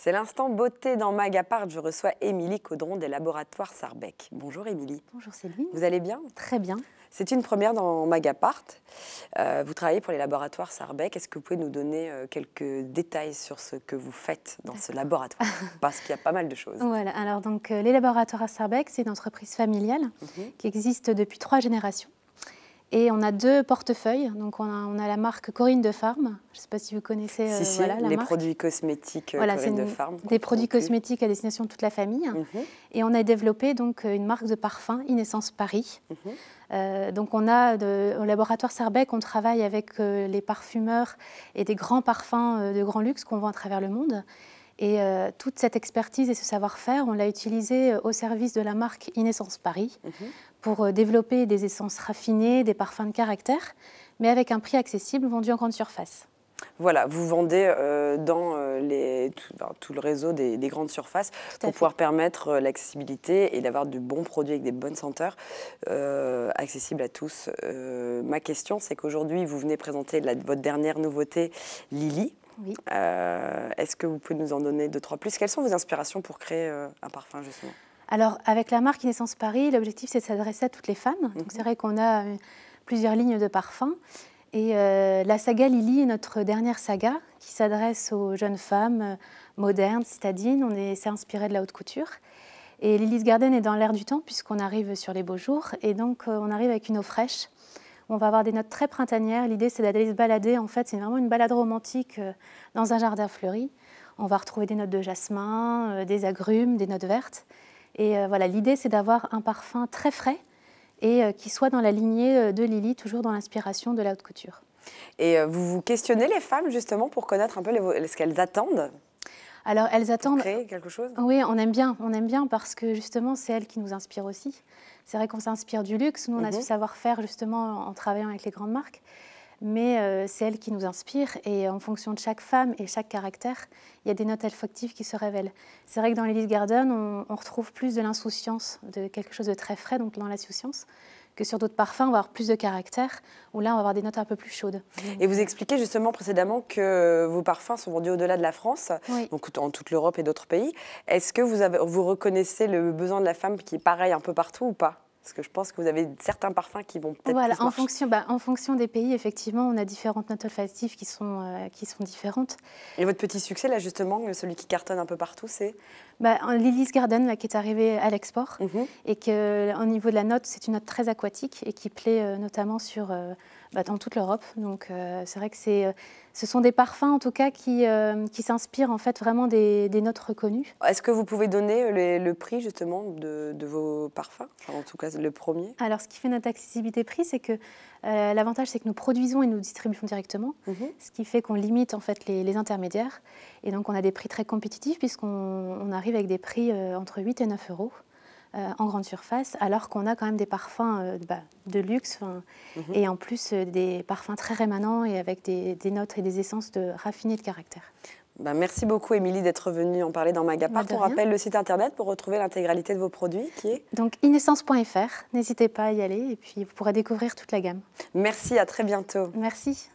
C'est l'instant beauté dans Magapart. Je reçois Émilie Caudron des laboratoires Sarbec. Bonjour Émilie. Bonjour Céline. Vous allez bien? Très bien. C'est une première dans Magapart. Vous travaillez pour les laboratoires Sarbec. Est-ce que vous pouvez nous donner quelques détails sur ce que vous faites dans ce laboratoire? Parce qu'il y a pas mal de choses. Voilà, alors donc les laboratoires Sarbec, c'est une entreprise familiale qui existe depuis 3 générations. Et on a 2 portefeuilles. Donc on a la marque Corinne de Farm. Je ne sais pas si vous connaissez voilà, la les marque. produits cosmétiques voilà, Corinne de Farm. Des produits cosmétiques à destination de toute la famille. Et on a développé donc une marque de parfum, Inessence Paris. Donc on a au laboratoire Sarbec, on travaille avec les parfumeurs et des grands parfums de grand luxe qu'on vend à travers le monde. Et toute cette expertise et ce savoir-faire, on l'a utilisé au service de la marque Inessence Paris pour développer des essences raffinées, des parfums de caractère, mais avec un prix accessible vendu en grande surface. Voilà, vous vendez dans tout le réseau des grandes surfaces pour pouvoir permettre l'accessibilité et d'avoir du bon produit avec des bonnes senteurs accessibles à tous. Ma question, c'est qu'aujourd'hui, vous venez présenter votre dernière nouveauté, Lily. Oui. Est-ce que vous pouvez nous en donner 2-3 plus? Quelles sont vos inspirations pour créer un parfum, justement? Alors, avec la marque Inessence Paris, l'objectif, c'est de s'adresser à toutes les femmes. Donc, c'est vrai qu'on a plusieurs lignes de parfums. Et la saga Lily est notre dernière saga qui s'adresse aux jeunes femmes modernes, citadines. On s'est inspiré de la haute couture. Et Lily's Garden est dans l'air du temps puisqu'on arrive sur les beaux jours. Et donc, on arrive avec une eau fraîche. On va avoir des notes très printanières. L'idée, c'est d'aller se balader. En fait, c'est vraiment une balade romantique dans un jardin fleuri. On va retrouver des notes de jasmin, des agrumes, des notes vertes. Et voilà, l'idée, c'est d'avoir un parfum très frais et qui soit dans la lignée de Lily, toujours dans l'inspiration de la haute couture. Et vous questionnez les femmes, justement, pour connaître un peu ce qu'elles attendent? Alors, elles attendent... Pour créer quelque chose? Oui, on aime bien parce que, justement, c'est elles qui nous inspirent aussi. C'est vrai qu'on s'inspire du luxe. Nous, on a su savoir-faire, justement, en travaillant avec les grandes marques. Mais c'est elles qui nous inspirent. Et en fonction de chaque femme et chaque caractère, il y a des notes olfactives qui se révèlent. C'est vrai que dans Lily's Garden, on retrouve plus de l'insouciance, de quelque chose de très frais, donc dans l'insouciance, que sur d'autres parfums, on va avoir plus de caractère, où là, on va avoir des notes un peu plus chaudes. Et vous expliquez justement précédemment que vos parfums sont vendus au-delà de la France, donc en toute l'Europe et d'autres pays. Est-ce que vous reconnaissez le besoin de la femme qui est pareil un peu partout ou pas? Parce que je pense que vous avez certains parfums qui vont peut-être plus marcher. En fonction des pays, effectivement, on a différentes notes olfactives qui sont différentes. Et votre petit succès, là, justement, celui qui cartonne un peu partout, c'est Lily's Garden, là, qui est arrivé à l'export. Et qu'au niveau de la note, c'est une note très aquatique et qui plaît notamment dans toute l'Europe. Donc, c'est vrai que ce sont des parfums, en tout cas, qui s'inspirent en fait vraiment des notes reconnues. Est-ce que vous pouvez donner le prix, justement, de vos parfums? Enfin, en tout cas, le premier. Alors, ce qui fait notre accessibilité prix, c'est que l'avantage, c'est que nous produisons et nous distribuons directement, ce qui fait qu'on limite en fait les intermédiaires. Et donc, on a des prix très compétitifs puisqu'on arrive avec des prix entre 8 et 9 euros en grande surface, alors qu'on a quand même des parfums de luxe et en plus des parfums très rémanents et avec des notes et des essences raffinées de caractère. Merci beaucoup, Émilie, d'être venue en parler dans Magapart. On rappelle le site internet pour retrouver l'intégralité de vos produits, qui est donc inessence.fr. N'hésitez pas à y aller et puis vous pourrez découvrir toute la gamme. Merci, à très bientôt. Merci.